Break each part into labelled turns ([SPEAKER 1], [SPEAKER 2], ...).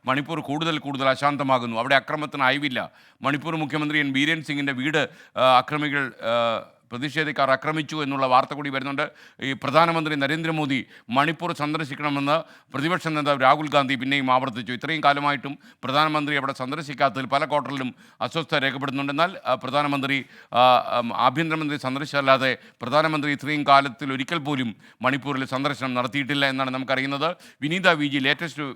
[SPEAKER 1] മണിപ്പൂർ കൂടുതൽ അശാന്തമാകുന്നു. അവിടെ അക്രമത്തിന് അയവില്ല. മണിപ്പൂർ മുഖ്യമന്ത്രി ബീരേൻ സിംഗിൻ്റെ വീട് അക്രമികൾ പ്രതിഷേധക്കാർ ആക്രമിച്ചു എന്നുള്ള വാർത്ത കൂടി വരുന്നുണ്ട്. ഈ പ്രധാനമന്ത്രി നരേന്ദ്രമോദി മണിപ്പൂർ സന്ദർശിക്കണമെന്ന് പ്രതിപക്ഷ നേതാവ് രാഹുൽ ഗാന്ധി പിന്നെയും ആവർത്തിച്ചു. ഇത്രയും കാലമായിട്ടും പ്രധാനമന്ത്രി അവിടെ സന്ദർശിക്കാത്തതിൽ പല ക്വാർട്ടറിലും അസ്വസ്ഥത രേഖപ്പെടുന്നുണ്ട്. എന്നാൽ പ്രധാനമന്ത്രി ആഭ്യന്തരമന്ത്രി സന്ദർശിച്ചല്ലാതെ പ്രധാനമന്ത്രി ഇത്രയും കാലത്തിൽ ഒരിക്കൽ പോലും മണിപ്പൂരിൽ സന്ദർശനം നടത്തിയിട്ടില്ല എന്നാണ് നമുക്കറിയുന്നത്. വിനീത വി ജി ലേറ്റസ്റ്റ്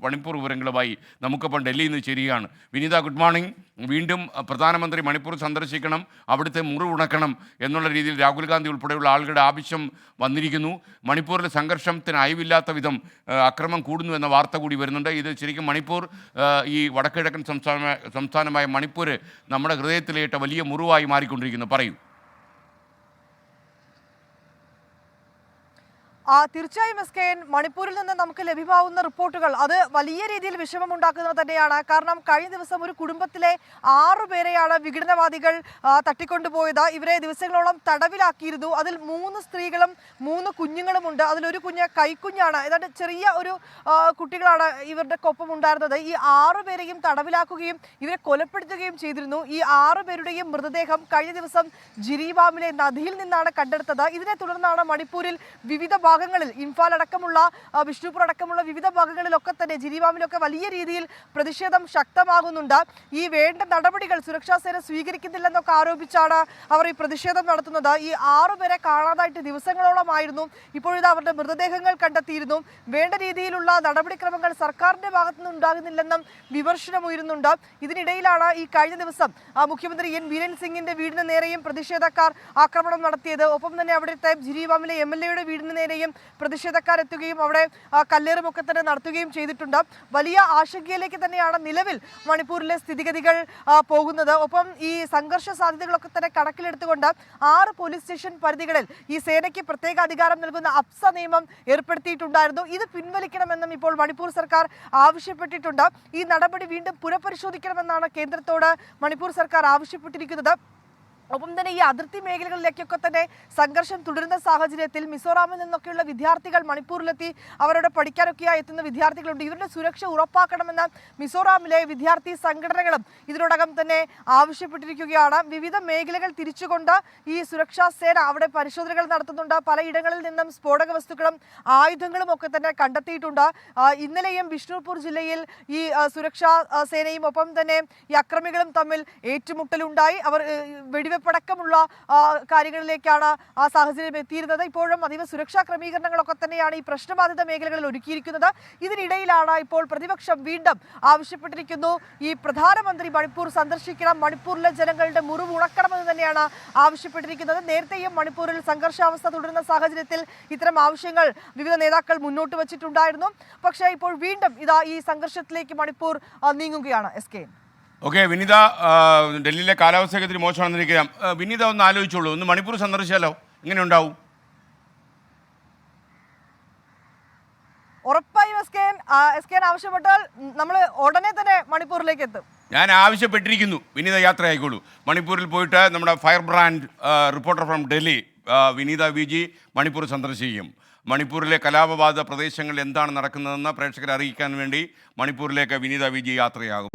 [SPEAKER 1] മണിപ്പൂർ വിവരങ്ങളുമായി നമുക്കൊപ്പം ഡൽഹിയിൽ നിന്ന് ചേരുകയാണ്. വിനീത, ഗുഡ് മോർണിംഗ്. വീണ്ടും പ്രധാനമന്ത്രി മണിപ്പൂർ സന്ദർശിക്കണം, അവിടുത്തെ മുറിവുണക്കണം എന്നുള്ള രീതിയിൽ രാഹുൽ ഗാന്ധി ഉൾപ്പെടെയുള്ള ആളുകളുടെ ആവശ്യം വന്നിരിക്കുന്നു. മണിപ്പൂരിൽ സംഘർഷത്തിന് അയവില്ലാത്ത വിധം അക്രമം കൂടുന്നു എന്ന വാർത്ത കൂടി വരുന്നുണ്ട്. ഇത് ശരിക്കും മണിപ്പൂർ, ഈ വടക്കുകിഴക്കൻ സംസ്ഥാനമായ മണിപ്പൂർ നമ്മുടെ ഹൃദയത്തിലേറ്റ വലിയ മുറിവായി മാറിക്കൊണ്ടിരിക്കുന്നു. പറയൂ.
[SPEAKER 2] തീർച്ചയായും എസ്കെൻ, മണിപ്പൂരിൽ നിന്ന് നമുക്ക് ലഭ്യമാവുന്ന റിപ്പോർട്ടുകൾ അത് വലിയ രീതിയിൽ വിഷമമുണ്ടാക്കുന്നത് തന്നെയാണ്. കാരണം കഴിഞ്ഞ ദിവസം ഒരു കുടുംബത്തിലെ 6 പേരെയാണ് വിഘടനവാദികൾ തട്ടിക്കൊണ്ടുപോയത്. ഇവരെ ദിവസങ്ങളോളം തടവിലാക്കിയിരുന്നു. അതിൽ 3 സ്ത്രീകളും 3 കുഞ്ഞുങ്ങളുമുണ്ട്. അതിലൊരു കുഞ്ഞ് കൈക്കുഞ്ഞാണ്. ഏതാണ്ട് ചെറിയ ഒരു കുട്ടികളാണ് ഇവരുടെ ഒപ്പം ഉണ്ടായിരുന്നത്. ഈ 6 പേരെയും തടവിലാക്കുകയും ഇവരെ കൊലപ്പെടുത്തുകയും ചെയ്തിരുന്നു. ഈ 6 പേരുടെയും മൃതദേഹം കഴിഞ്ഞ ദിവസം ജിരീബാമിലെ നദിയിൽ നിന്നാണ് കണ്ടെടുത്തത്. ഇതിനെ തുടർന്നാണ് മണിപ്പൂരിൽ വിവിധ ഭാഗങ്ങളിൽ, ഇംഫാൽ അടക്കമുള്ള, വിഷ്ണുപൂർ അടക്കമുള്ള വിവിധ ഭാഗങ്ങളിലൊക്കെ തന്നെ, ജിരീബാമിലൊക്കെ വലിയ രീതിയിൽ പ്രതിഷേധം ശക്തമാകുന്നുണ്ട്. ഈ വേണ്ട നടപടികൾ സുരക്ഷാ സേന സ്വീകരിക്കുന്നില്ലെന്നൊക്കെ ആരോപിച്ചാണ് അവർ ഈ പ്രതിഷേധം നടത്തുന്നത്. ഈ 6 പേരെ കാണാതായിട്ട് ദിവസങ്ങളോളമായിരുന്നു. ഇപ്പോഴിത് അവരുടെ മൃതദേഹങ്ങൾ കണ്ടെത്തിയിരുന്നു. വേണ്ട രീതിയിലുള്ള നടപടിക്രമങ്ങൾ സർക്കാരിന്റെ ഭാഗത്തുനിന്ന് ഉണ്ടാകുന്നില്ലെന്നും വിമർശനം ഉയരുന്നുണ്ട്. ഇതിനിടയിലാണ് ഈ കഴിഞ്ഞ ദിവസം മുഖ്യമന്ത്രി ബീരേൻ സിംഗിന്റെ വീടിന് നേരെയും പ്രതിഷേധക്കാർ ആക്രമണം നടത്തിയത്. ഒപ്പം തന്നെ അവിടുത്തെ ജിരീബാമിലെ MLA-യുടെ വീടിന് നേരെയും പ്രതിഷേധക്കാരെത്തുകയും അവിടെ കല്ലേറുമൊക്കെ തന്നെ നടത്തുകയും ചെയ്തിട്ടുണ്ട്. വലിയ ആശങ്കയിലേക്ക് തന്നെയാണ് നിലവിൽ മണിപ്പൂരിലെ സ്ഥിതിഗതികൾ പോകുന്നത്. ഒപ്പം ഈ സംഘർഷ സാധ്യതകളൊക്കെ തന്നെ കണക്കിലെടുത്തുകൊണ്ട് 6 പോലീസ് സ്റ്റേഷൻ പരിധികളിൽ ഈ സേനയ്ക്ക് പ്രത്യേക അധികാരം നൽകുന്ന അപ്സ നിയമം ഏർപ്പെടുത്തിയിട്ടുണ്ടായിരുന്നു. ഇത് പിൻവലിക്കണമെന്നും ഇപ്പോൾ മണിപ്പൂർ സർക്കാർ ആവശ്യപ്പെട്ടിട്ടുണ്ട്. ഈ നടപടി വീണ്ടും പുനഃപരിശോധിക്കണമെന്നാണ് കേന്ദ്രത്തോട് മണിപ്പൂർ സർക്കാർ ആവശ്യപ്പെട്ടിരിക്കുന്നത്. ഒപ്പം തന്നെ ഈ അതിർത്തി മേഖലകളിലേക്കൊക്കെ തന്നെ സംഘർഷം തുടരുന്ന സാഹചര്യത്തിൽ മിസോറാമിൽ നിന്നൊക്കെയുള്ള വിദ്യാർത്ഥികൾ മണിപ്പൂരിലെത്തി അവരോട് പഠിക്കാനൊക്കെയായി എത്തുന്ന വിദ്യാർത്ഥികളുണ്ട്. ഇവരുടെ സുരക്ഷ ഉറപ്പാക്കണമെന്ന് മിസോറാമിലെ വിദ്യാർത്ഥി സംഘടനകളും ഇതിനോടകം തന്നെ ആവശ്യപ്പെട്ടിരിക്കുകയാണ്. വിവിധ മേഖലകൾ തിരിച്ചുകൊണ്ട് ഈ സുരക്ഷാ സേന അവിടെ പരിശോധനകൾ നടത്തുന്നുണ്ട്. പലയിടങ്ങളിൽ നിന്നും സ്ഫോടക വസ്തുക്കളും ആയുധങ്ങളും ഒക്കെ തന്നെ കണ്ടെത്തിയിട്ടുണ്ട്. ഇന്നലെയും വിഷ്ണുപൂർ ജില്ലയിൽ ഈ സുരക്ഷാ സേനയും ഒപ്പം തന്നെ ഈ അക്രമികളും തമ്മിൽ ഏറ്റുമുട്ടലുണ്ടായി. അവർ വെടിവെപ്പടക്കമുള്ള കാര്യങ്ങളിലേക്കാണ് ആ സാഹചര്യം എത്തിയിരുന്നത്. ഇപ്പോഴും അതീവ സുരക്ഷാ ക്രമീകരണങ്ങളൊക്കെ തന്നെയാണ് ഈ പ്രശ്നബാധിത മേഖലകളിൽ ഒരുക്കിയിരിക്കുന്നത്. ഇതിനിടയിലാണ് ഇപ്പോൾ പ്രതിപക്ഷം വീണ്ടും ആവശ്യപ്പെട്ടിരിക്കുന്നു, ഈ പ്രധാനമന്ത്രി മണിപ്പൂർ സന്ദർശിക്കണം, മണിപ്പൂരിലെ ജനങ്ങളുടെ മുറിവ് ഉണക്കണമെന്ന് തന്നെയാണ് ആവശ്യപ്പെട്ടിരിക്കുന്നത്. നേരത്തെയും മണിപ്പൂരിൽ സംഘർഷാവസ്ഥ തുടരുന്ന സാഹചര്യത്തിൽ ഇത്തരം ആവശ്യങ്ങൾ വിവിധ നേതാക്കൾ മുന്നോട്ട് വച്ചിട്ടുണ്ടായിരുന്നു. പക്ഷേ ഇപ്പോൾ വീണ്ടും ഇതാ ഈ സംഘർഷത്തിലേക്ക് മണിപ്പൂർ നീങ്ങുകയാണ്. എസ്കെ.
[SPEAKER 1] ഓക്കെ വിനീത, ഡൽഹിയിലെ കാലാവസ്ഥയൊക്കെ ഇത്തിരി മോശമാണെന്നിരിക്കാം. വിനീത ഒന്ന് ആലോചിച്ചോളൂ, ഒന്ന് മണിപ്പൂർ സന്ദർശിച്ചാലോ? എങ്ങനെ ഉണ്ടാവും?
[SPEAKER 2] ഉറപ്പായും എസ്കേൻ ആവശ്യപ്പെട്ടാൽ നമ്മൾ ഉടനെ തന്നെ മണിപ്പൂരിലേക്ക് എത്തും.
[SPEAKER 1] ഞാൻ ആവശ്യപ്പെട്ടിരിക്കുന്നു. വിനീത യാത്ര ആയിക്കോളൂ. മണിപ്പൂരിൽ പോയിട്ട് നമ്മുടെ fire brand reporter from Delhi Vineetha V G Manipur സന്ദർശിക്കും. മണിപ്പൂരിലെ കലാപബാധിത പ്രദേശങ്ങളിൽ എന്താണ് നടക്കുന്നതെന്ന് പ്രേക്ഷകരെ അറിയിക്കാൻ വേണ്ടി മണിപ്പൂരിലേക്ക് വിനീത വി ജി യാത്രയാകും.